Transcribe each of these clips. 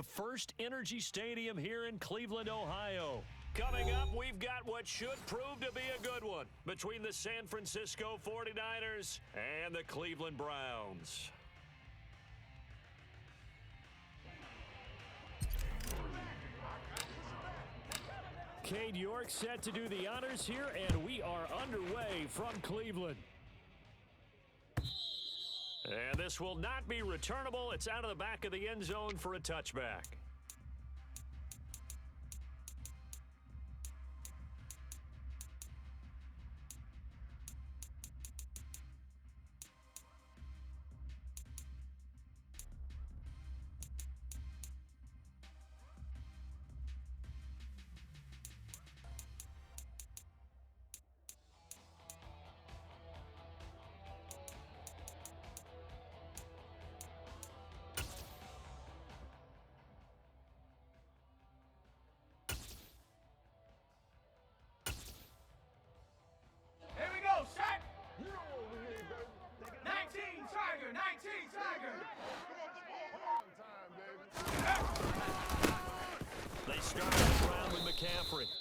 First Energy Stadium here in Cleveland, Ohio. Coming up, we've got what should prove to be a good one between the San Francisco 49ers and the Cleveland Browns. Cade York set to do the honors here, and we are underway from Cleveland. And this will not be returnable. It's out of the back of the end zone for a touchback.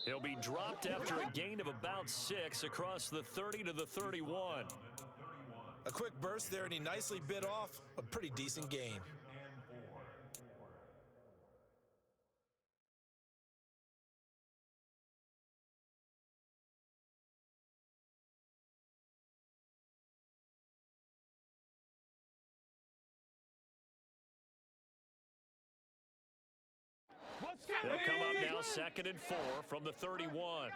He'll be dropped after a gain of about 6 across the 30 to the 31. A quick burst there, and he nicely bit off a pretty decent gain. They'll come up now 2nd and 4 from the 31.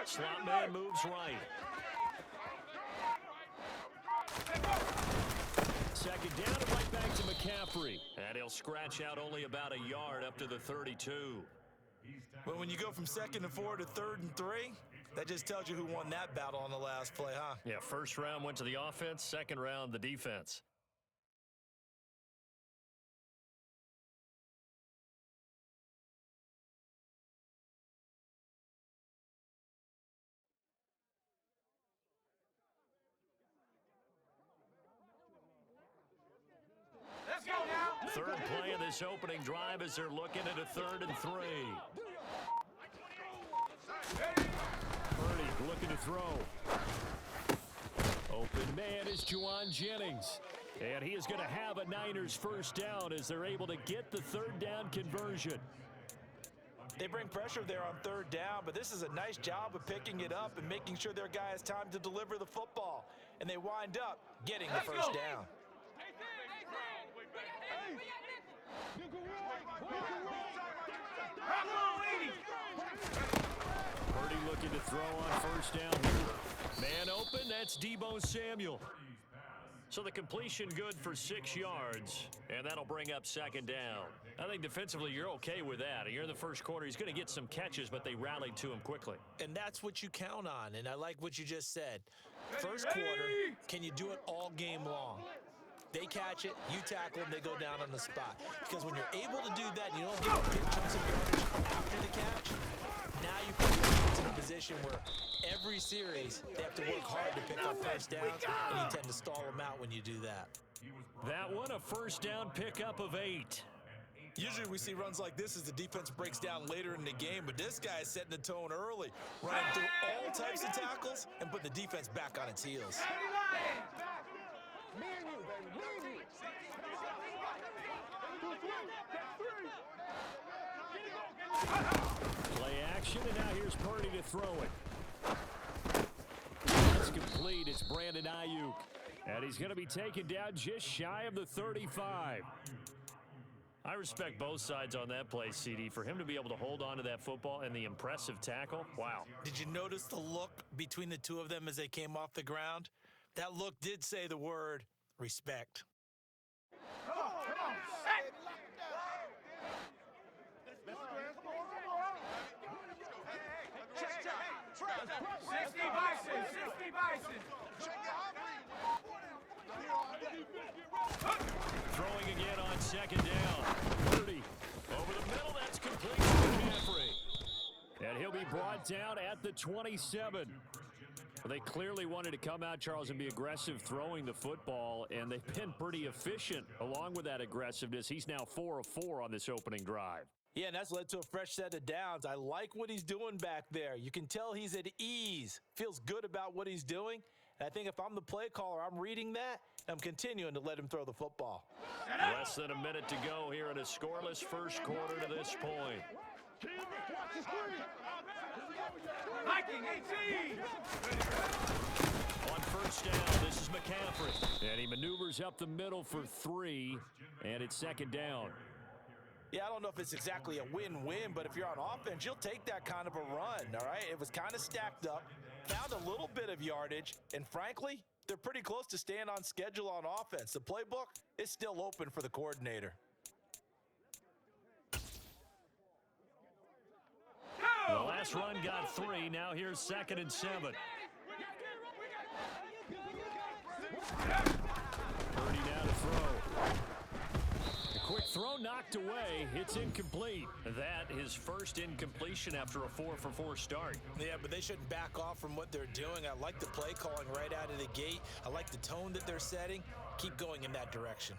Slot man moves right. 2nd down and right back to McCaffrey. And he'll scratch out only about a yard up to the 32. Well, when you go from 2nd and 4 to 3rd and 3, that just tells you who won that battle on the last play, huh? Yeah, first round went to the offense, second round the defense. Third play of this opening drive as they're looking at a 3rd and 3. Purdy looking to throw. Open man is Juwan Jennings. And he is going to have a Niners first down as they're able to get the 3rd down conversion. They bring pressure there on 3rd down, but this is a nice job of picking it up and making sure their guy has time to deliver the football. And they wind up getting the first down. Purdy looking to throw on first down here. Man open, that's Deebo Samuel. So the completion good for 6 yards, and that'll bring up 2nd down. I think defensively you're okay with that. You're in the first quarter. He's going to get some catches, but they rallied to him quickly. And that's what you count on, and I like what you just said. First quarter, can you do it all game long? They catch it, you tackle them, they go down on the spot. Because when you're able to do that, you don't get big chunks of yardage after the catch. Now you put your teams in a position where every series they have to work hard to pick up first downs, and you tend to stall them out when you do that. That one, a first down pickup of 8. Usually we see runs like this as the defense breaks down later in the game, but this guy is setting the tone early, running through all types of tackles and putting the defense back on its heels. Play action, and now here's Purdy to throw it. It's complete. It's Brandon Ayuk. And he's going to be taken down just shy of the 35. I respect both sides on that play, CD. For him to be able to hold on to that football and the impressive tackle, wow. Did you notice the look between the two of them as they came off the ground? That look did say the word respect. Come on. 60 Bison. Throwing again on 2nd down. Purdy over the middle. That's complete to McCaffrey. And he'll be brought down at the 27. They clearly wanted to come out, Charles, and be aggressive throwing the football, and they've been pretty efficient along with that aggressiveness. He's now 4 of 4 on this opening drive. Yeah, and that's led to a fresh set of downs. I like what he's doing back there. You can tell he's at ease, feels good about what he's doing. And I think if I'm the play caller, I'm reading that, and I'm continuing to let him throw the football. Less than a minute to go here in a scoreless first quarter to this point. Viking 18. On first down, this is McCaffrey. And he maneuvers up the middle for 3, and it's second down. Yeah, I don't know if it's exactly a win-win, but if you're on offense, you'll take that kind of a run, all right? It was kind of stacked up, found a little bit of yardage, and frankly, they're pretty close to staying on schedule on offense. The playbook is still open for the coordinator. The last run got 3. Now here's 2nd and 7. Purdy now to throw. A quick throw knocked away. It's incomplete. That his first incompletion after a 4-for-4 start. Yeah, but they shouldn't back off from what they're doing. I like the play calling right out of the gate. I like the tone that they're setting. Keep going in that direction.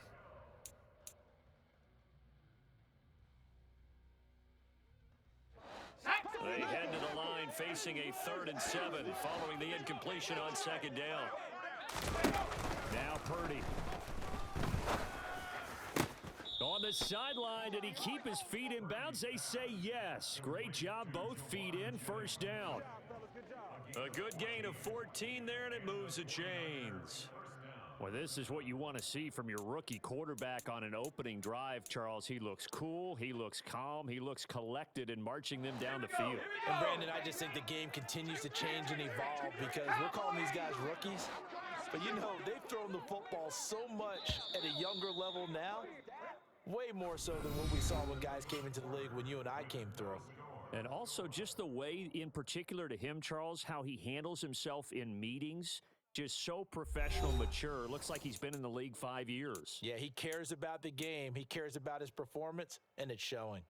They head to the line facing a 3rd and 7 following the incompletion on 2nd down. Now Purdy. On the sideline, did he keep his feet in bounds? They say yes. Great job, both feet in, first down. A good gain of 14 there, and it moves the chains. Well, this is what you want to see from your rookie quarterback on an opening drive, Charles. He looks cool, he looks calm, he looks collected in marching them down the field. And, Brandon, I just think the game continues to change and evolve because we're calling these guys rookies. But, you know, they've thrown the football so much at a younger level now, way more so than what we saw when guys came into the league when you and I came through. And also just the way, in particular to him, Charles, how he handles himself in meetings. Just so professional, mature. Looks like he's been in the league 5 years. Yeah, he cares about the game. He cares about his performance, and it's showing.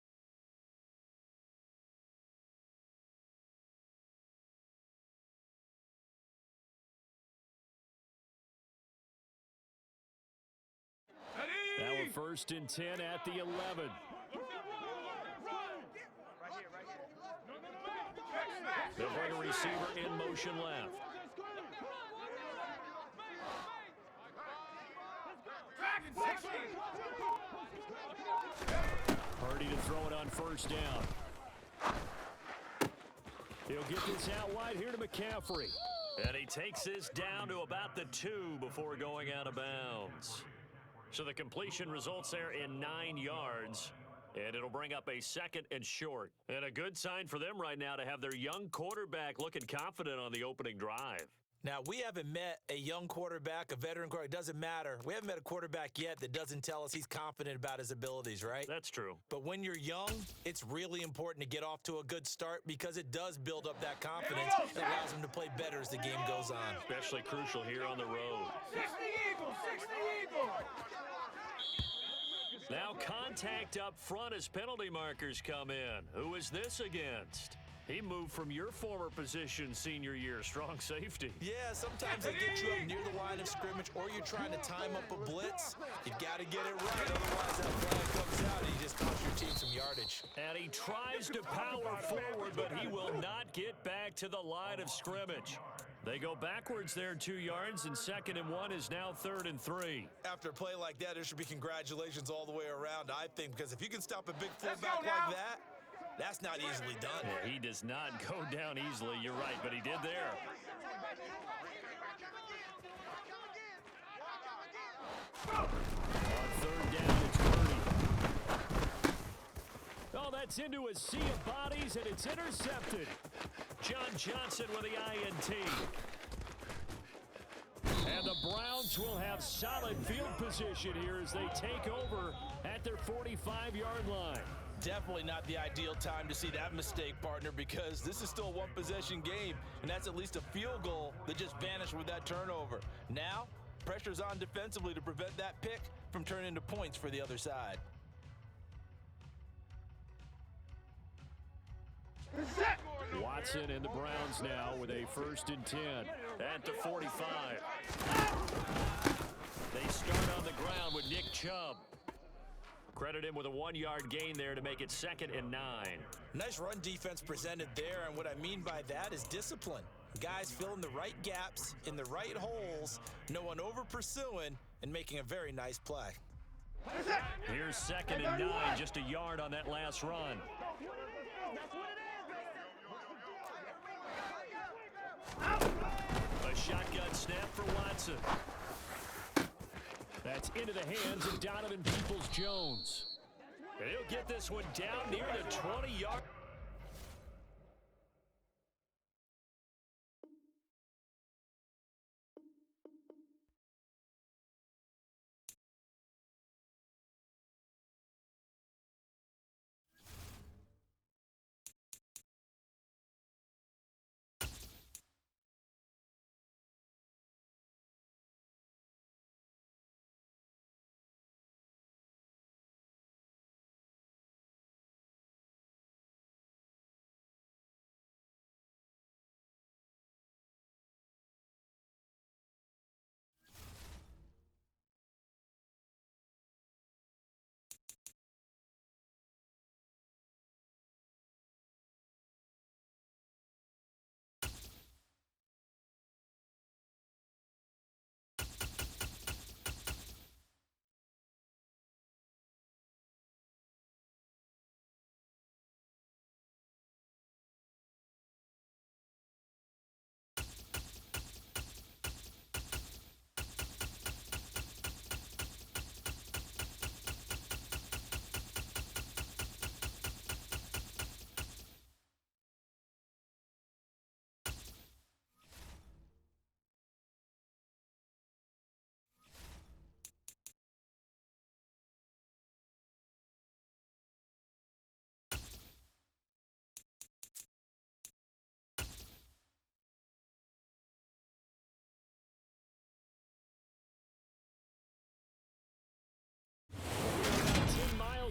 Now a 1st and 10 at the 11. They'll bring a receiver in motion left. Purdy to throw it on first down. He'll get this out wide here to McCaffrey. And he takes this down to about the 2 before going out of bounds. So the completion results there in 9 yards. And it'll bring up a 2nd and short. And a good sign for them right now to have their young quarterback looking confident on the opening drive. Now, we haven't met a young quarterback, a veteran quarterback. It doesn't matter. We haven't met a quarterback yet that doesn't tell us he's confident about his abilities, right? That's true. But when you're young, it's really important to get off to a good start because it does build up that confidence. It allows him to play better as the game goes on. Especially crucial here on the road. 60 Eagles, 60 Eagles. Now contact up front as penalty markers come in. Who is this against? He moved from your former position senior year, strong safety. Yeah, sometimes they get you up near the line of scrimmage or you're trying to time up a blitz. You got to get it right, otherwise that flag comes out and you just cost your team some yardage. And he tries to power forward, but he will not get back to the line of scrimmage. They go backwards there 2 yards, and 2nd and 1 is now 3rd and 3. After a play like that, there should be congratulations all the way around, I think, because if you can stop a big fullback like that, that's not easily done. Yeah, he does not go down easily, you're right, but he did there. On 3rd down, it's Purdy. Oh, that's into a sea of bodies, and it's intercepted. John Johnson with the INT. And the Browns will have solid field position here as they take over at their 45-yard line. Definitely not the ideal time to see that mistake, partner, because this is still a one-possession game, and that's at least a field goal that just vanished with that turnover. Now, pressure's on defensively to prevent that pick from turning into points for the other side. Watson and the Browns now with a 1st and 10 at the 45. They start on the ground with Nick Chubb. Credit him with a 1-yard gain there to make it 2nd and 9. Nice run defense presented there, and what I mean by that is discipline. Guys filling the right gaps in the right holes, no one over pursuing, and making a very nice play. Here's 2nd and 9, just a yard on that last run. A shotgun snap for Watson. That's into the hands of Donovan Peoples-Jones. And he'll get this one down near the 20-yard.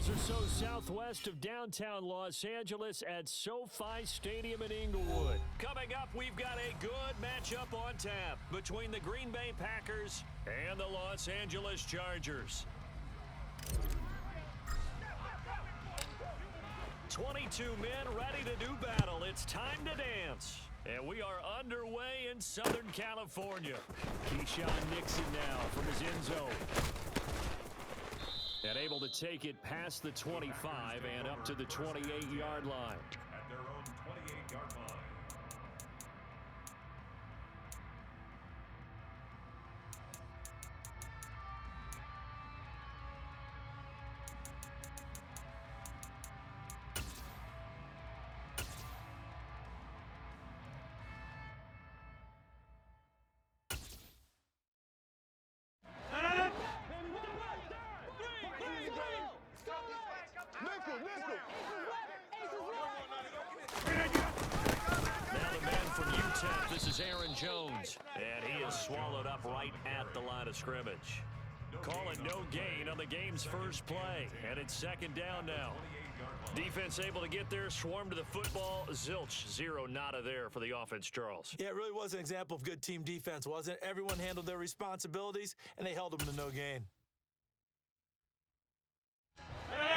Or so southwest of downtown Los Angeles at SoFi Stadium in Inglewood. Coming up, we've got a good matchup on tap between the Green Bay Packers and the Los Angeles Chargers. 22 men ready to do battle. It's time to dance. And we are underway in Southern California. Keyshawn Nixon now from his end zone. And able to take it past the 25 and up to the 28-yard line. At their own 28-yard line. Aaron Jones, and he is swallowed up right at the line of scrimmage. Calling no gain on the game's first play, and it's 2nd down now. Defense able to get there, swarm to the football. Zilch, 0 nada there for the offense, Charles. Yeah, it really was an example of good team defense, wasn't it? Everyone handled their responsibilities, and they held them to no gain.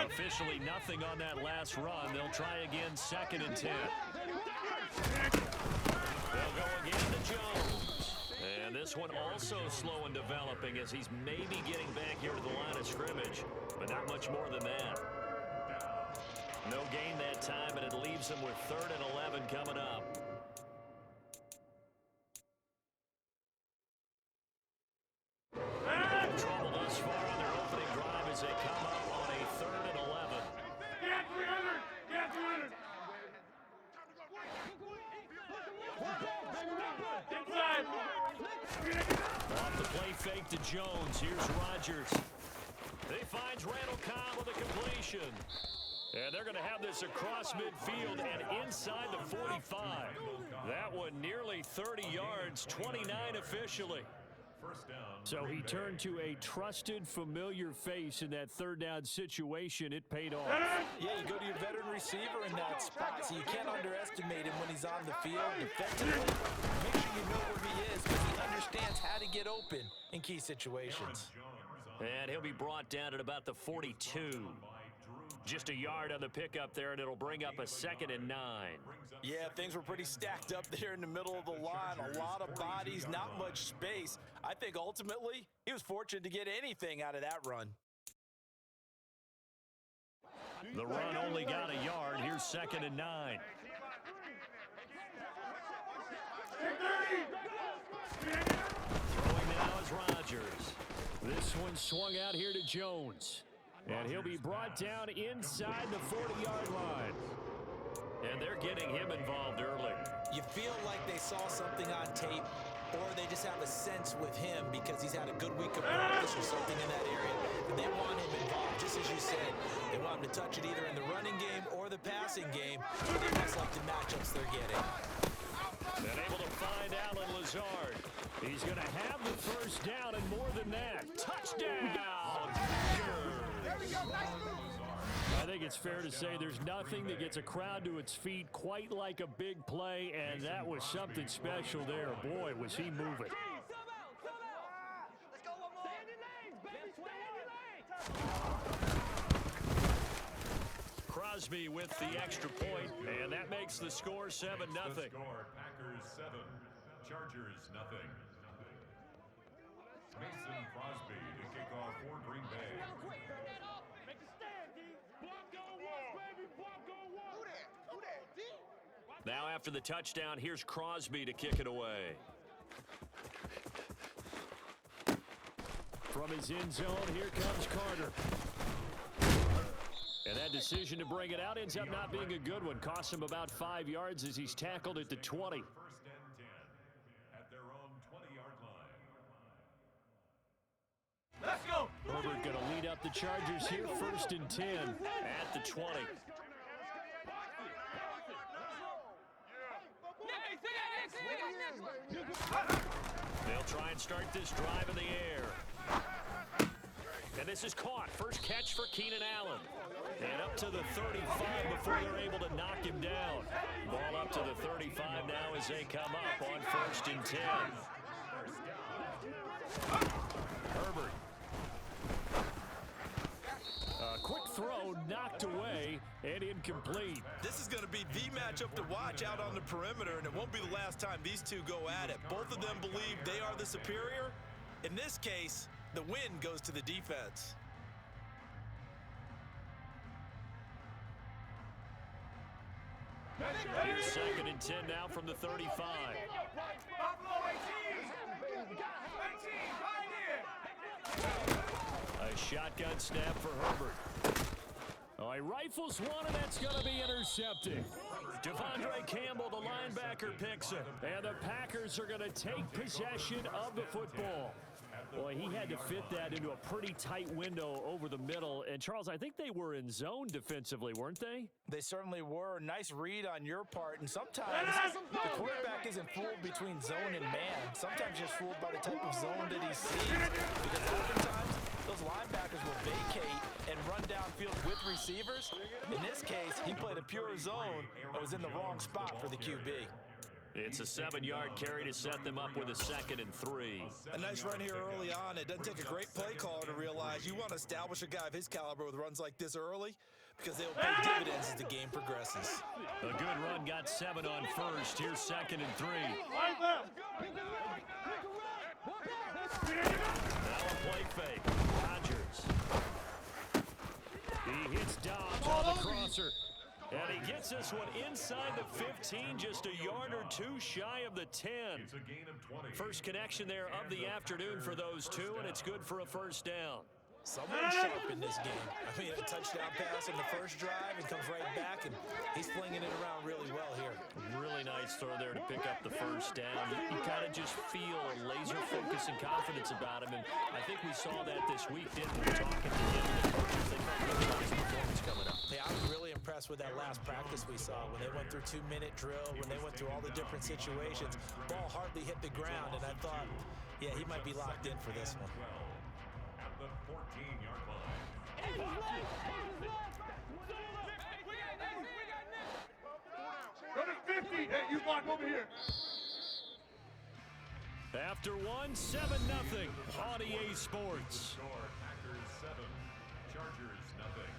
Officially nothing on that last run. They'll try again, 2nd and 10. They'll go again to Jones. And this one also slow in developing as he's maybe getting back here to the line of scrimmage, but not much more than that. No gain that time, and it leaves him with 3rd and 11 coming up. Trouble thus far on their opening drive as they come up on a 3rd and 11. Get 300! Get 300! Inside! Off the play fake to Jones. Here's Rodgers. He finds Randall Cobb with a completion. And they're going to have this across midfield and inside the 45. That one nearly 30 yards, 29 officially. First down. So Green he Bay. turned to a trusted, familiar face in that third down situation. It paid off. Yeah, you go to your veteran receiver in that spot, so you can't underestimate him when he's on the field defensively. Make sure you know where he is because he understands how to get open in key situations. And he'll be brought down at about the 42. Just a yard on the pickup there, and it'll bring up a 2nd and 9. Yeah, things were pretty stacked up there in the middle of the line. A lot of bodies, not much space. I think ultimately he was fortunate to get anything out of that run. The run only got a yard. Here's 2nd and 9. Throwing now is Rodgers. This one swung out here to Jones. And he'll be brought down inside the 40-yard line. And they're getting him involved early. You feel like they saw something on tape, or they just have a sense with him because he's had a good week of practice or something in that area. And they want him involved, just as you said. They want him to touch it either in the running game or the passing game. But they must like the matchups they're getting. And able to find Alan Lazard. He's going to have the first down and more than that. Touchdown! I think it's fair to say there's nothing that gets a crowd to its feet quite like a big play, and that was something special there. Boy, was he moving. Crosby with the extra point, and that makes the score 7-0. Packers 7, Chargers 0. Mason Crosby to kick off for Green Bay. Now after the touchdown, here's Crosby to kick it away. From his end zone, here comes Carter. And that decision to bring it out ends up not being a good one. Costs him about 5 yards as he's tackled at the 20. First and 10 at their own 20-yard line. Let's go. Herbert going to lead up the Chargers here, 1st and 10 at the 20. They'll try and start this drive in the air. And this is caught. First catch for Keenan Allen. And up to the 35 before they're able to knock him down. Ball up to the 35 now as they come up on 1st and 10. Herbert. A quick throw knocked away and incomplete. This is going to be the matchup to watch out on the perimeter, and it won't be the last time these two go at it. Both of them believe they are the superior. In this case, the win goes to the defense. Here's 2nd and 10 now from the 35. A shotgun snap for Herbert. Oh, he rifles one, and that's going to be intercepted. Devondre Campbell, the linebacker, picks it. And the Packers are going to take possession of the football. Boy, he had to fit that into a pretty tight window over the middle. And, Charles, I think they were in zone defensively, weren't they? They certainly were. Nice read on your part. And sometimes the quarterback isn't fooled between zone and man. Sometimes just fooled by the type of zone that he sees. Because oftentimes those linebackers will vacate and run downfield with receivers. In this case, he played a pure zone and was in the wrong spot for the QB. It's a 7-yard carry to set them up with a 2nd and 3. A nice run here early on. It doesn't take a great play caller to realize you want to establish a guy of his caliber with runs like this early because they'll pay dividends as the game progresses. A good run, got 7 on 1st. Here's 2nd and 3. Now a play fake. Rodgers. He hits Dobbs on the crosser. And he gets this one inside the 15, just a yard or two shy of the 10. It's a gain of 20. First connection there of the afternoon for those two, and it's good for a first down. Someone sharp in this game. I mean, a touchdown pass on the first drive and comes right back, and he's flinging it around really well here. Really nice throw there to pick up the first down. You kind of just feel a laser focus and confidence about him, and I think we saw that this week, didn't we? Talking to him and the coaches, they felt really about his performance coming up. Yeah, I was really impressed with that last practice we saw when they went through 2-minute drill, when they went through all the different situations. Ball hardly hit the ground, and I thought Yeah, he might be locked in for this one. 12 at the 14-yard line. Go to 50. Hey, you block over here. After one, 7-0 on EA Sports. Score, Packers 7, Chargers nothing.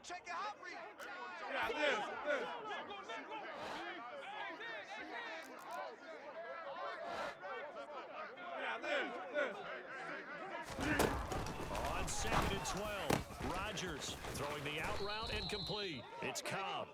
Check it out, Reed. Yeah, this. Yeah, this. On 2nd and 12, Rodgers throwing the out route incomplete. It's Cobb.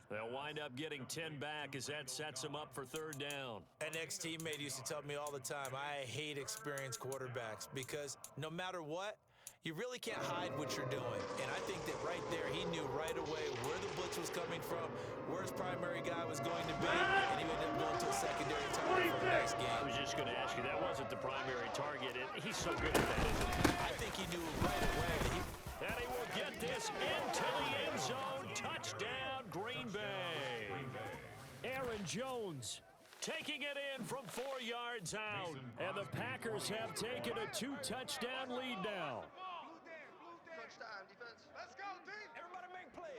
They'll wind up getting 10 back as that sets them up for 3rd down. An ex-teammate used to tell me all the time, I hate experienced quarterbacks because no matter what, you really can't hide what you're doing. And I think that right there, he knew right away where the blitz was coming from, where his primary guy was going to be, and he ended up going to a secondary target for the next game. I was just going to ask you, that wasn't the primary target. He's so good at that, isn't he? I think he knew right away that he... And he will get this into the end zone. Touchdown, Green Bay. Aaron Jones taking it in from 4 yards out. And the Packers have taken a 2-touchdown lead now. Touchdown, defense. Let's go, team. Everybody make plays.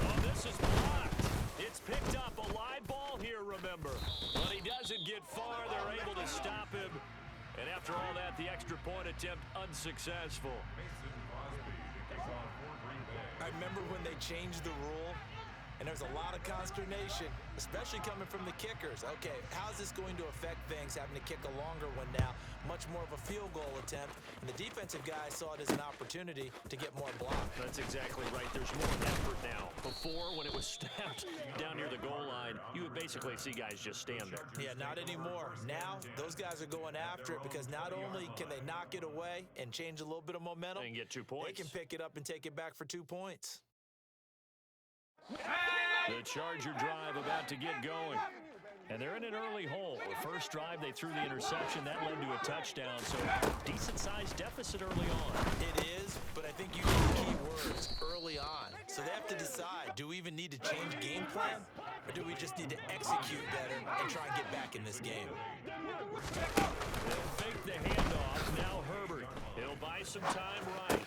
Oh, this is blocked. It's picked up a live ball here, remember. But he doesn't get far. They're able to stop him. And after all that, the extra point attempt unsuccessful. Mason Crosby to kick off for Green Bay. I remember when they changed the rule, and there was a lot of consternation, especially coming from the kickers. Okay, how's this going to affect things, having to kick a longer one now, much more of a field goal attempt, and the defensive guys saw it as an opportunity to get more block. That's exactly right. There's more effort now. Before, when it was snapped down near the goal line, you would basically see guys just stand there. Yeah, not anymore. Now, those guys are going after it because not only can they knock it away and change a little bit of momentum, And get 2 points. they can pick it up and take it back for 2 points. The Charger drive about to get going. And they're in an early hole. The first drive, they threw the interception. That led to a touchdown. So, decent-sized deficit early on. It is, but I think you need the key words, early on. So they have to decide, do we even need to change game plan? Or do we just need to execute better and try and get back in this game? They'll fake the handoff. Now Herbert. He'll buy some time right.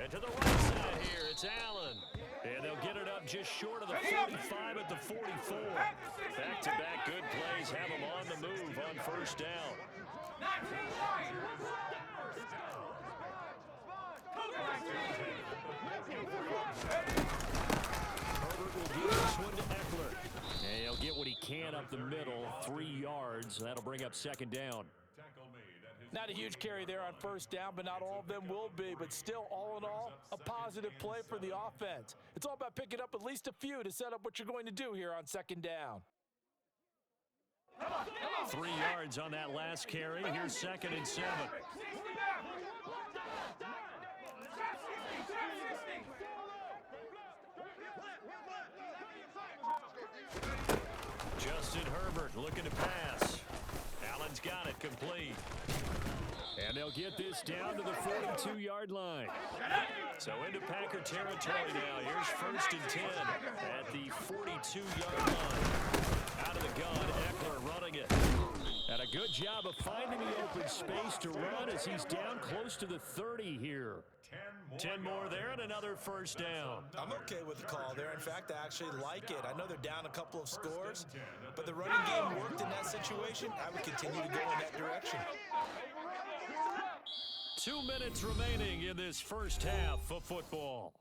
And to the right side here, it's Allen. And they'll get it up just short of the 45 at the 44. Back-to-back good plays have them on the move on 1st down. Herbert will give this one to Eckler. And he'll get what he can up the middle, 3 yards. That'll bring up 2nd down. Tackle made at his Not a huge carry there on 1st down, but not all of them will be. But still, all in all, a positive play for the offense. It's all about picking up at least a few to set up what you're going to do here on 2nd down. 3 yards on that last carry. Here's 2nd and 7. Justin Herbert looking to pass. Allen's got it complete. And they'll get this down to the 42-yard line. So into Packer territory now. Here's 1st and 10 at the 42-yard line. Out of the gun, Eckler running it. And a good job of finding the open space to run as he's down close to the 30 here. 10 more there and another 1st down. I'm okay with the call there. In fact, I actually like it. I know they're down a couple of scores, but the running game worked in that situation. I would continue to go in that direction. 2 minutes remaining in this first half of football.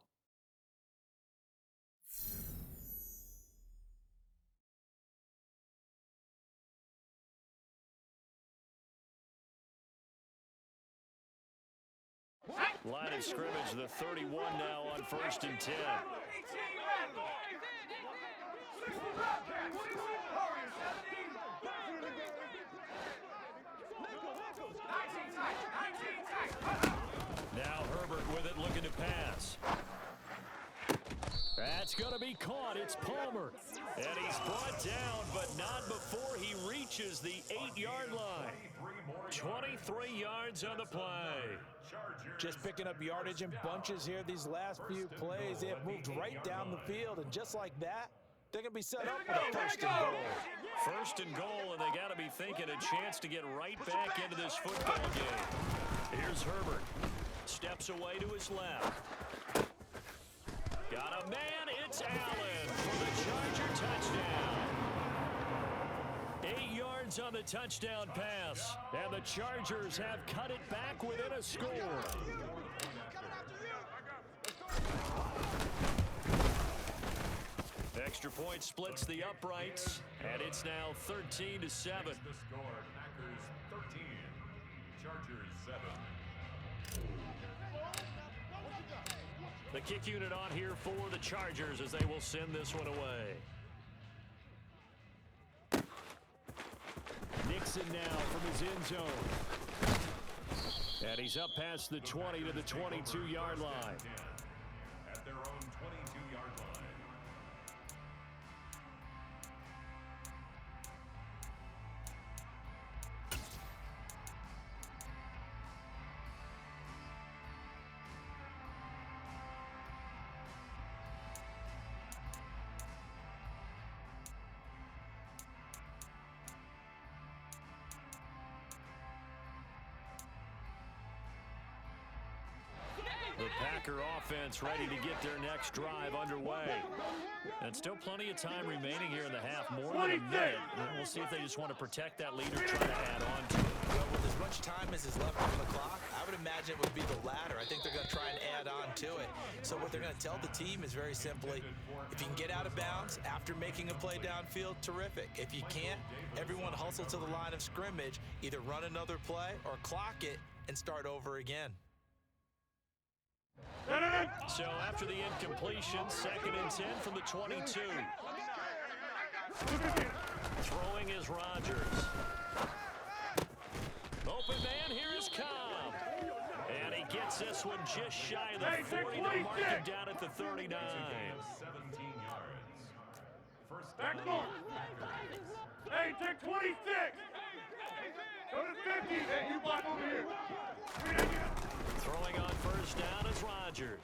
Line of scrimmage, the 31 now on 1st and 10. Now Herbert with it, looking to pass. That's going to be caught. It's Palmer. And he's brought down, but not before he reaches the 8-yard line. 23 yards on the play. Just picking up yardage in bunches here these last few plays. They have moved right down the field, and just like that, they're going to be set up with a first and goal. First and goal, and they got to be thinking a chance to get right back into this football game. Here's Herbert. Steps away to his left. Got a man, it's Allen for the Charger touchdown. 8 yards on the touchdown pass, and the Chargers have cut it back within a score. Extra point splits the uprights, and it's now 13-7. The score, Packers 13, Chargers 7. The kick unit on here for the Chargers as they will send this one away. Nixon now from his end zone. And he's up past the 20 to the 22-yard line. At their own 22-yard line. The Packer offense ready to get their next drive underway. And still plenty of time remaining here in the half, more than a minute. We'll see if they just want to protect that lead or try to add on to it. Well, with as much time as is left on the clock, I would imagine it would be the latter. I think they're going to try and add on to it. So what they're going to tell the team is very simply, if you can get out of bounds after making a play downfield, terrific. If you can't, everyone hustle to the line of scrimmage, either run another play or clock it and start over again. So after the incompletion, 2nd and 10 from the 22. Throwing is Rodgers. Open man, here is Cobb. And he gets this one just shy of the 40 to mark him down at the 39. 17 yards. First Back down. on. Hey, take 26. Go to 50. Hey, you block over here. Throwing on first down is Rodgers.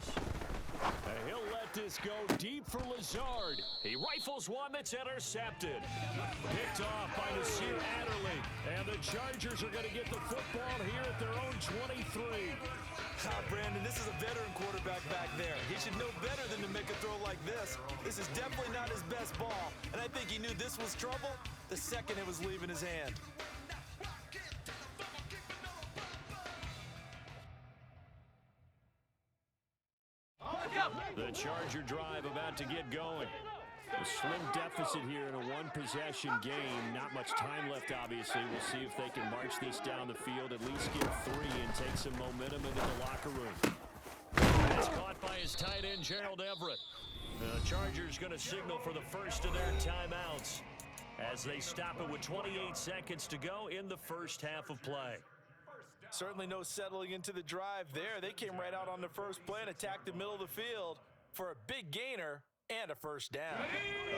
And he'll let this go deep for Lazard. He rifles one that's intercepted. Picked off by Nasir Adderley. And the Chargers are going to get the football here at their own 23. Brandon, this is a veteran quarterback back there. He should know better than to make a throw like this. This is definitely not his best ball. And I think he knew this was trouble the second it was leaving his hand. The Charger drive about to get going. A slim deficit here in a one-possession game. Not much time left, obviously. We'll see if they can march this down the field, at least get 3 and take some momentum into the locker room. That's caught by his tight end, Gerald Everett. The Chargers going to signal for the first of their timeouts as they stop it with 28 seconds to go in the first half of play. Certainly no settling into the drive there. They came right out on the first play and attacked the middle of the field for a big gainer and a first down.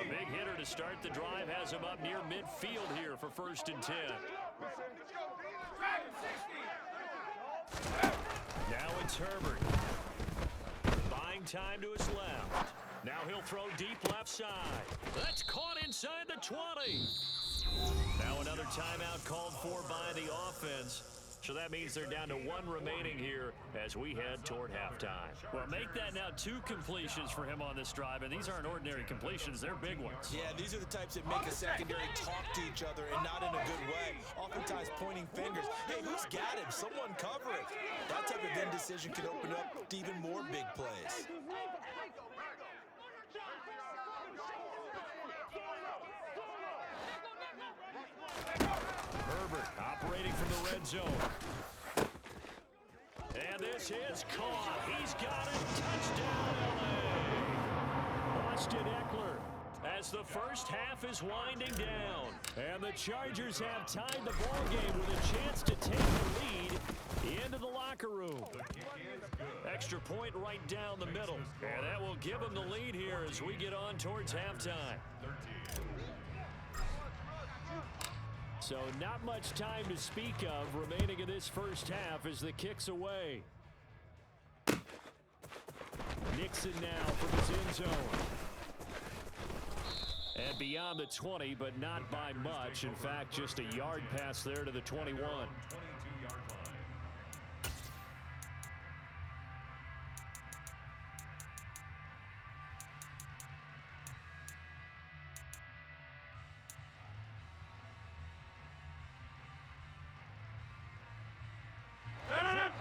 A big hitter to start the drive has him up near midfield here for 1st and 10. Now it's Herbert. Buying time to his left. Now he'll throw deep left side. That's caught inside the 20. Now another timeout called for by the offense. So that means they're down to 1 remaining here as we head toward halftime. Well, make that now 2 completions for him on this drive, and these aren't ordinary completions. They're big ones. Yeah, these are the types that make a secondary talk to each other and not in a good way. Oftentimes pointing fingers. Hey, who's got him? Someone cover it. That type of indecision can open up to even more big plays. Herbert operating from the red zone. And this is caught. He's got it. Touchdown, LA. Austin Eckler as the first half is winding down. And the Chargers have tied the ball game with a chance to take the lead into the locker room. Extra point right down the middle. And that will give them the lead here as we get on towards halftime. So not much time to speak of remaining in this first half as the kick's away. Nixon now from his end zone. And beyond the 20, but not by much. In fact, just a yard pass there to the 21.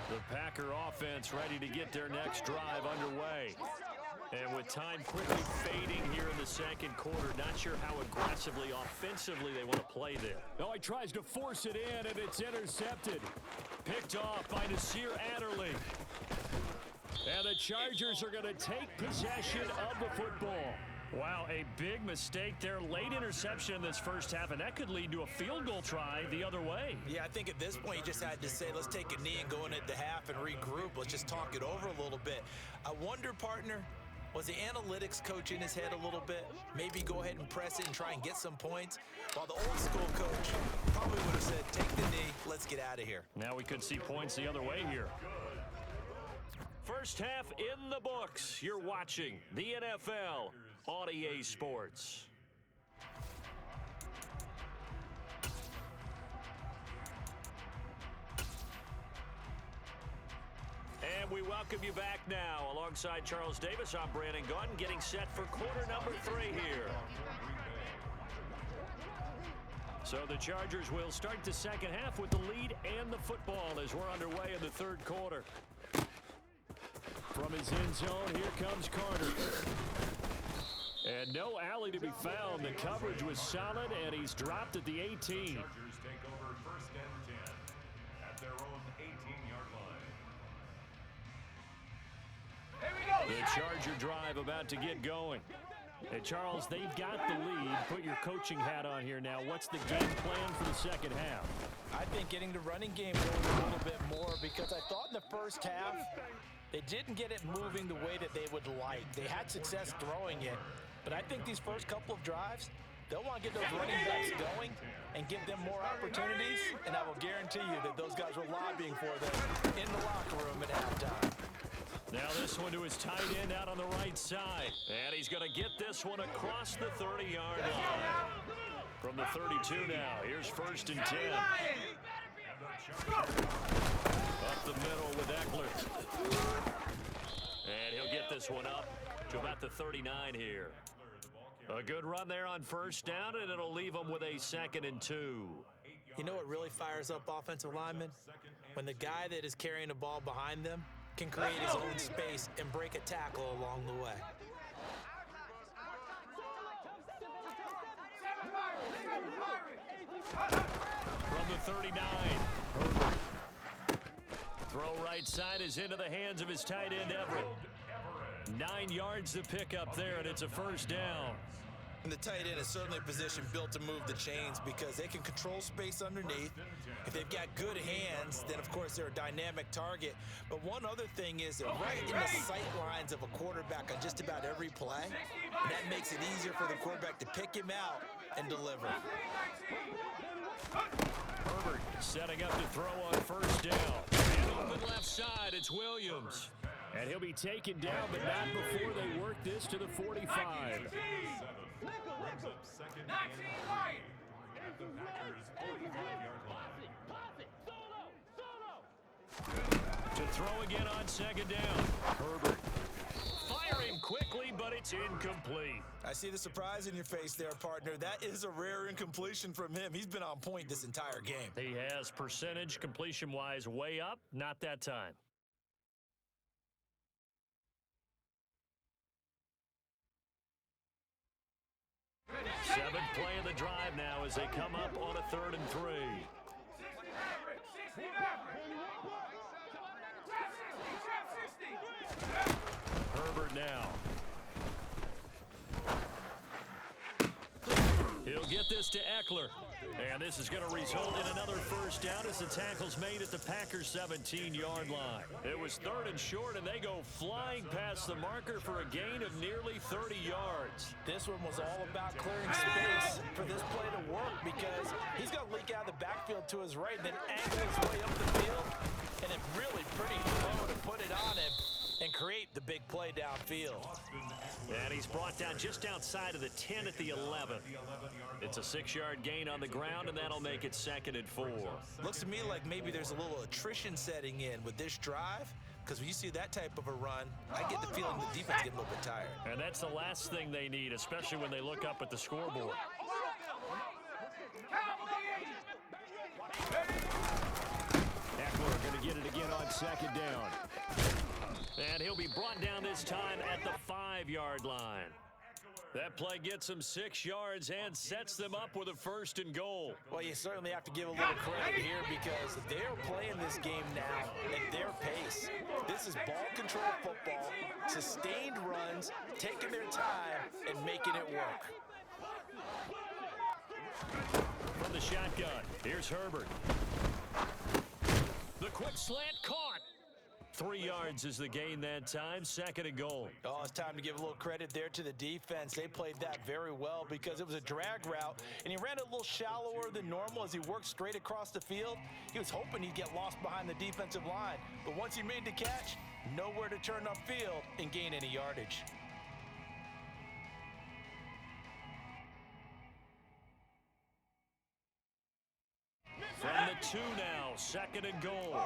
The Packer offense ready to get their next drive underway. And with time quickly fading here in the second quarter, not sure how aggressively, offensively they want to play there. Oh, he tries to force it in, and it's intercepted. Picked off by Nasir Adderley. And the Chargers are going to take possession of the football. Wow, a big mistake there. Late interception in this first half, and that could lead to a field goal try the other way. Yeah, I think at this point you just had to say, let's take a knee and go in at the half and regroup. Let's just talk it over a little bit. I wonder, partner, was the analytics coach in his head a little bit? Maybe go ahead and press it and try and get some points? While the old school coach probably would have said, take the knee, let's get out of here. Now we could see points the other way here. First half in the books. You're watching the NFL on EA Sports. And we welcome you back now. Alongside Charles Davis, I'm Brandon Gunn, getting set for quarter number 3 here. So the Chargers will start the second half with the lead and the football as we're underway in the third quarter. From his end zone, here comes Carter. And no alley to be found. The coverage was solid, and he's dropped at the 18. Chargers take over first and 10 at their own 18-yard line. The Charger drive about to get going. Hey, Charles, they've got the lead. Put your coaching hat on here now. What's the game plan for the second half? I think getting the running game going a little bit more, because I thought in the first half they didn't get it moving the way that they would like. They had success throwing it, but I think these first couple of drives, they'll want to get those running backs going and give them more opportunities, and I will guarantee you that those guys were lobbying for them in the locker room at halftime. Now this one to his tight end out on the right side. And he's going to get this one across the 30-yard line. From the 32 now, here's first and 10. Up the middle with Eckler. And he'll get this one up to about the 39 here. A good run there on first down, and it'll leave them with a 2nd and 2. You know what really fires up offensive linemen? When the guy that is carrying the ball behind them can create his own space and break a tackle along the way. From the 39, Herbert. Throw right side is into the hands of his tight end, Everett. 9 yards to pick up there, and it's a first down. And the tight end is certainly a position built to move the chains because they can control space underneath. If they've got good hands, then of course they're a dynamic target. But one other thing is that right in the sight lines of a quarterback on just about every play, and that makes it easier for the quarterback to pick him out and deliver. Herbert setting up to throw on first down. And open left side, it's Williams. And he'll be taken down, but not before they work this to the 45. Brings up second and 9 at the Packers' 45-yard line. To throw again on second down. Herbert firing quickly, but it's incomplete. I see the surprise in your face there, partner. That is a rare incompletion from him. He's been on point this entire game. He has percentage completion-wise way up, not that time. Seventh play of the drive now as they come up on a 3rd and 3. Herbert now. He'll get this to Eckler. And this is going to result in another first down as the tackle's made at the Packers' 17-yard line. It was 3rd and short, and they go flying past the marker for a gain of nearly 30 yards. This one was all about clearing space for this play to work because he's going to leak out of the backfield to his right, then angle his way up the field, and it's really pretty low to put it on him and create the big play downfield. And he's brought down just outside of the 10 at the 11. It's a 6-yard gain on the ground, and that'll make it 2nd and 4. Looks to me like maybe there's a little attrition setting in with this drive, because when you see that type of a run, I get the feeling the defense getting a little bit tired. And that's the last thing they need, especially when they look up at the scoreboard. Eckler going to get it again on 2nd down. And he'll be brought down this time at the 5-yard line. That play gets them 6 yards and sets them up with a 1st and goal. Well, you certainly have to give a little credit here because they're playing this game now at their pace. This is ball control football, sustained runs, taking their time and making it work. From the shotgun, here's Herbert. The quick slant caught. 3 yards is the gain that time, 2nd and goal. Oh, it's time to give a little credit there to the defense. They played that very well because it was a drag route, and he ran it a little shallower than normal as he worked straight across the field. He was hoping he'd get lost behind the defensive line, but once he made the catch, nowhere to turn upfield and gain any yardage. From the 2 now, 2nd and goal.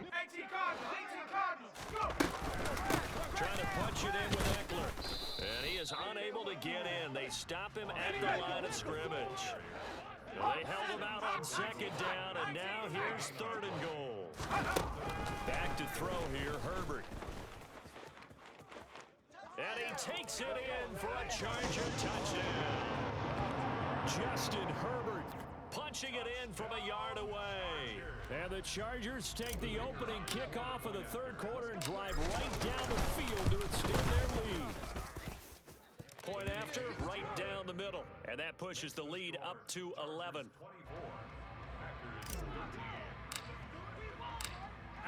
18 Cardinals, go! Trying to punch it in with Eckler. And he is unable to get in. They stop him at the line of scrimmage. They held him out on 2nd down, and now here's 3rd and goal. Back to throw here, Herbert. And he takes it in for a Charger touchdown. Justin Herbert punching it in from a yard away. And the Chargers take the opening kickoff of the 3rd quarter and drive right down the field to extend their lead. Point after, right down the middle. And that pushes the lead up to 11.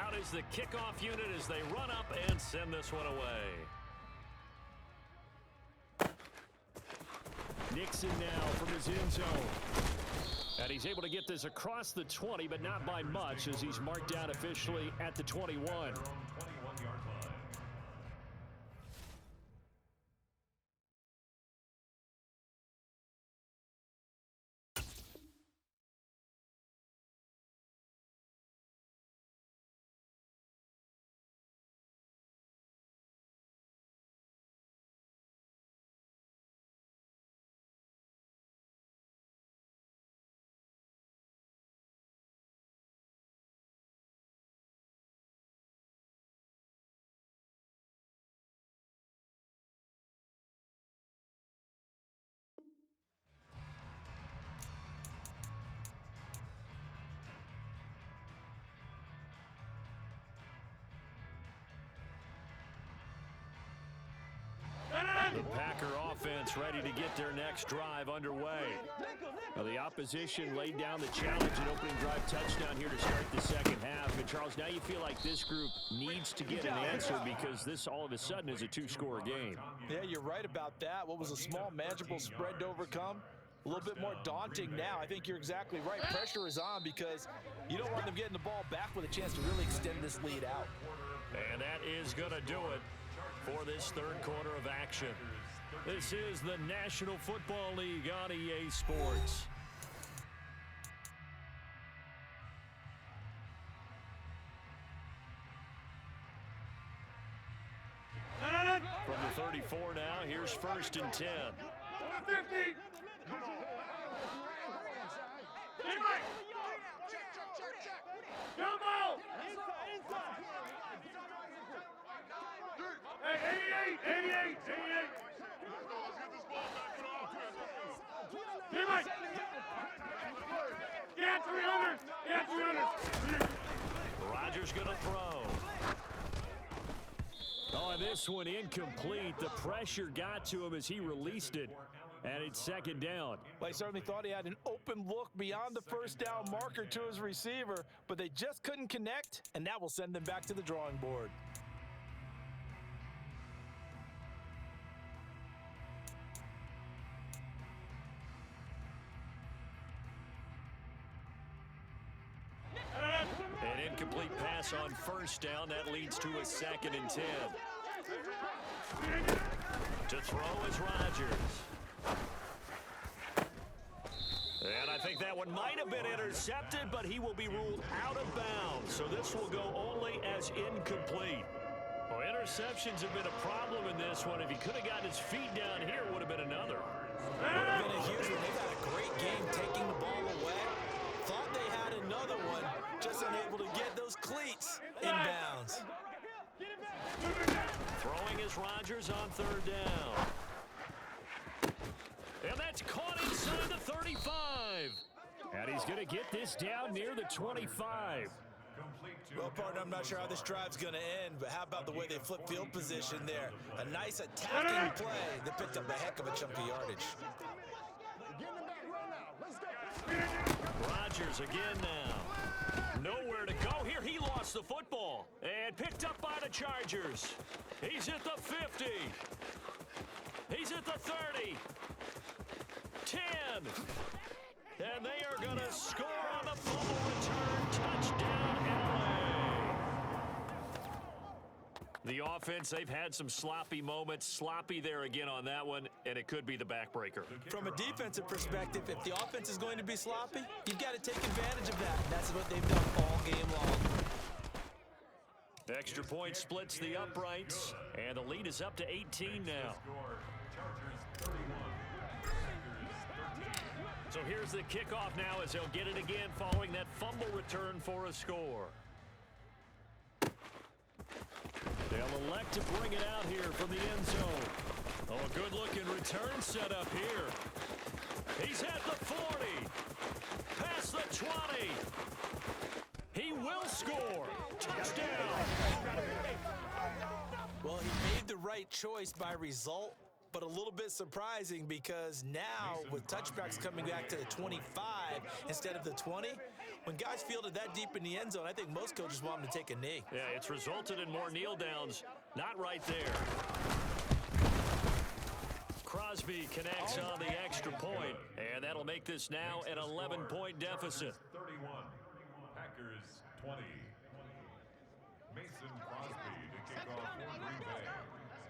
Out is the kickoff unit as they run up and send this one away. Nixon now from his end zone. And he's able to get this across the 20, but not by much as he's marked down officially at the 21. The Packer offense ready to get their next drive underway. Now the opposition laid down the challenge and opening drive touchdown here to start the 2nd half. And Charles, now you feel like this group needs to get an answer because this all of a sudden is a 2-score game. Yeah, you're right about that. What was a small, manageable spread to overcome? A little bit more daunting now. I think you're exactly right. Pressure is on because you don't want them getting the ball back with a chance to really extend this lead out. And that is going to do it for this 3rd quarter of action. This is the National Football League on EA Sports. From the 34 now, here's 1st and 10. 50. Jump out! Hey, 88! Teammate! Yeah, 300! Yeah, 300! Rodgers going to throw. Oh, and this one incomplete. The pressure got to him as he released it, and it's second down. Well, he certainly thought he had an open look beyond the first down marker to his receiver, but they just couldn't connect, and that will send them back to the drawing board. An incomplete pass on first down. That leads to a 2nd and 10. To throw is Rodgers. And I think that one might have been intercepted, but he will be ruled out of bounds. So this will go only as incomplete. Well, interceptions have been a problem in this one. If he could have gotten his feet down here, it would have been another. Would have been a huge one. They've had a great game taking the ball away. Thought they had another one, just unable to get those cleats in bounds. Throwing is Rodgers on 3rd down. And that's caught inside the 35. And he's going to get this down near the 25. Well, partner, I'm not sure how this drive's going to end, but how about the way they flip field position there? A nice attacking play that picked up a heck of a chunk of yardage. Rodgers again now. Nowhere to go here. He lost the football and picked up by the Chargers. He's at the 50. He's at the 30. 10. And they are going to score on the fumble return. Touchdown, LA. The offense, they've had some sloppy moments. Sloppy there again on that one, and it could be the backbreaker. From a defensive perspective, if the offense is going to be sloppy, you've got to take advantage of that. That's what they've done all game long. Extra point splits the uprights, and the lead is up to 18 now. So here's the kickoff now as they'll get it again following that fumble return for a score. They'll elect to bring it out here from the end zone. Oh, a good-looking return set up here. He's at the 40. Past the 20. He will score. Touchdown. Well, he made the right choice by result, but a little bit surprising because now with touchbacks coming back to the 25 instead of the 20, when guys fielded that deep in the end zone, I think most coaches want them to take a knee. Yeah, it's resulted in more kneel downs. Not right there. Crosby connects on the extra point, and that'll make this now an 11-point deficit. 31. Packers 20. Mason Crosby to kick off for Green Bay.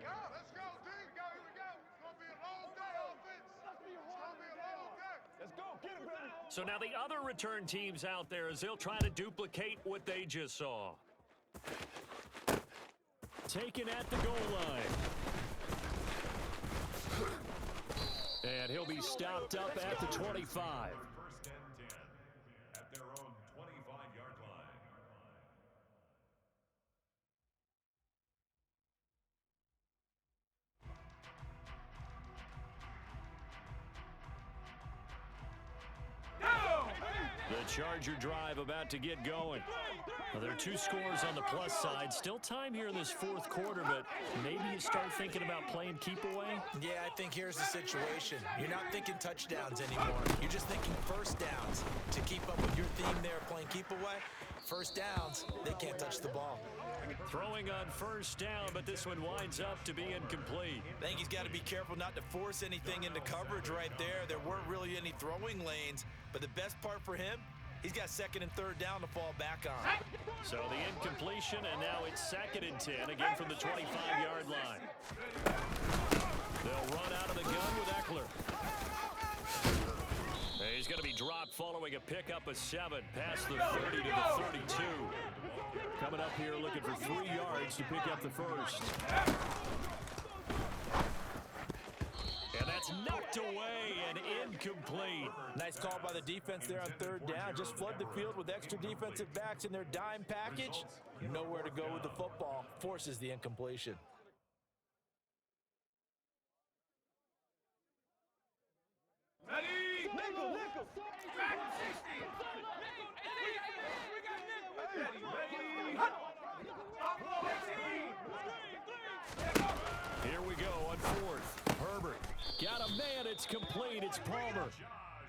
Let's go, team. Go, here we go. It's going to be a long day, offense. It's going to be a long day. Let's go. Get it, baby. So now the other return teams out there as they'll try to duplicate what they just saw. Taken at the goal line. And he'll be stopped up at the 25. First and 10 at their own 25-yard line. The Charger drive about to get going. Well, there are 2 scores on the plus side. Still time here in this 4th quarter, but maybe you start thinking about playing keep away. Yeah, I think here's the situation. You're not thinking touchdowns anymore. You're just thinking first downs. To keep up with your theme there, playing keep away, first downs, they can't touch the ball. Throwing on first down, but this one winds up to be incomplete. I think he's got to be careful not to force anything into coverage right there. There weren't really any throwing lanes, but the best part for him, he's got 2nd and 3rd down to fall back on. So the incompletion, and now it's 2nd and 10, again from the 25-yard line. They'll run out of the gun with Eckler. He's going to be dropped following a pickup of 7 past the 30 to the 32. Coming up here looking for 3 yards to pick up the first. And that's knocked away and incomplete. Nice call by the defense there on 3rd down. Just flood the field with extra defensive backs in their dime package. Nowhere to go with the football. Forces the incompletion. Ready? Nickel. Back 60. Ready. Top 18. it's complete. It's Palmer.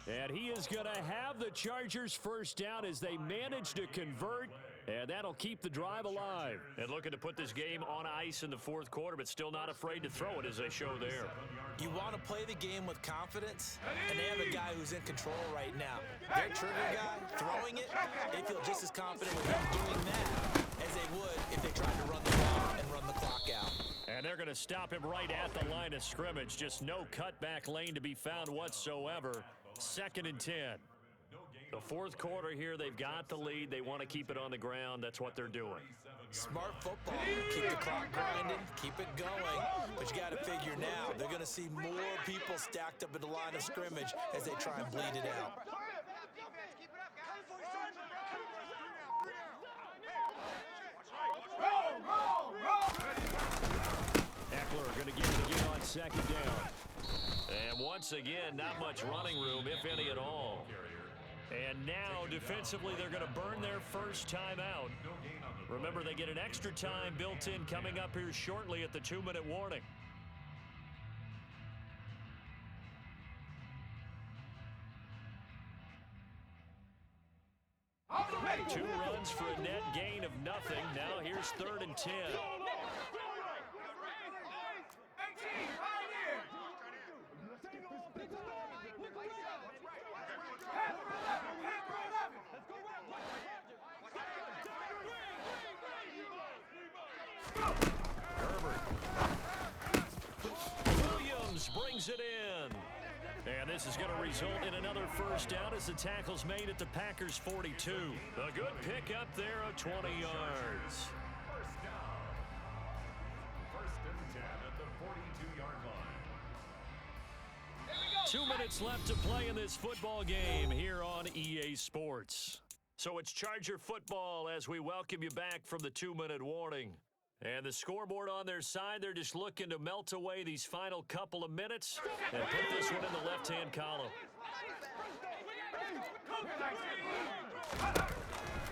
And he is going to have the Chargers first down as they manage to convert, and that'll keep the drive alive. And looking to put this game on ice in the fourth quarter, but still not afraid to throw it as they show there. You want to play the game with confidence, and they have a guy who's in control right now. Their trigger guy, throwing it, they feel just as confident with him doing that as they would if they tried to run the ball and run the clock out. And they're going to stop him right at the line of scrimmage. Just no cutback lane to be found whatsoever. 2nd and 10. The fourth quarter here, they've got the lead. They want to keep it on the ground. That's what they're doing. Smart football. Keep the clock grinding, keep it going. But you got to figure now, they're going to see more people stacked up at the line of scrimmage as they try and bleed it out. Eckler going to get it again on 2nd down. And once again, not much running room, if any at all. And now, defensively, they're going to burn their first time out. Remember, they get an extra time built in coming up here shortly at the 2-minute warning. Two runs for a net gain of nothing. Now here's 3rd and 10. Herbert. Williams brings it in. And this is going to result in another first down as the tackle's made at the Packers' 42. A good pickup there of 20 yards. First down. 1st and 10 at the 42-yard line. 2 minutes left to play in this football game here on EA Sports. So it's Charger football as we welcome you back from the 2-minute warning. And the scoreboard on their side, they're just looking to melt away these final couple of minutes and put this one in the left-hand column.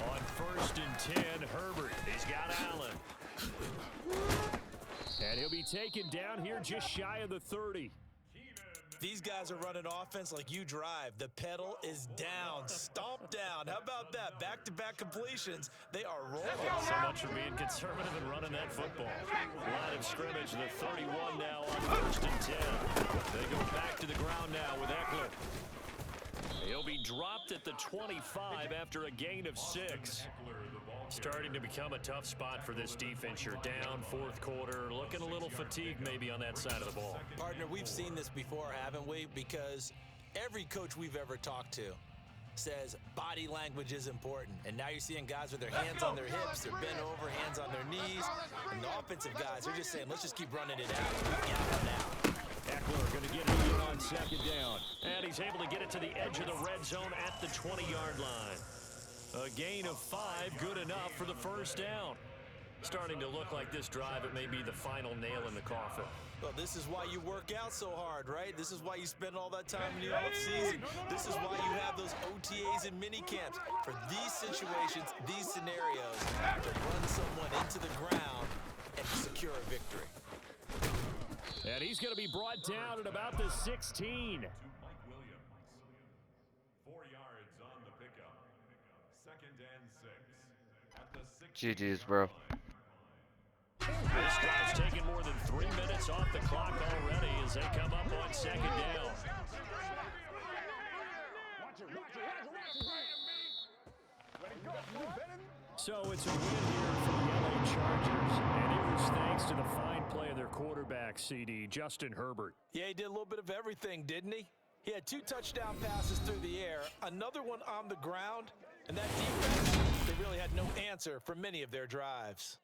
On 1st and 10, Herbert. He's got Allen. And he'll be taken down here just shy of the 30. These guys are running offense like you drive. The pedal is down, stomp down. How about that? Back-to-back completions. They are rolling. So much for being conservative and running that football. Line of scrimmage, the 31 now on 1st and 10. They go back to the ground now with Eckler. He'll be dropped at the 25 after a gain of 6. Starting to become a tough spot for this defense. You're down 4th quarter, looking a little fatigued maybe on that side of the ball. Partner, we've seen this before, haven't we? Because every coach we've ever talked to says body language is important. And now you're seeing guys with their hands on their hips, they're bent over, hands on their knees. And the offensive guys, they're just saying, let's just keep running it out. Get it out. Eckler going to get it in on 2nd down. And he's able to get it to the edge of the red zone at the 20-yard line. A gain of 5, good enough for the first down. Starting to look like this drive, it may be the final nail in the coffin. Well, this is why you work out so hard, right? This is why you spend all that time in the offseason. This is why you have those OTAs and mini camps. For these situations, these scenarios, to run someone into the ground and secure a victory. And he's going to be brought down at about the 16. 4 yards on the pickup. 2nd and 6. At the 6. GG's, bro. This drive's taken more than 3 minutes off the clock already as they come up on 2nd down. So it's a win here for the LA Chargers, and it was thanks to the fine play of their quarterback, CD, Justin Herbert. Yeah, he did a little bit of everything, didn't he? He had 2 touchdown passes through the air, another one on the ground, and that defense, they really had no answer for many of their drives.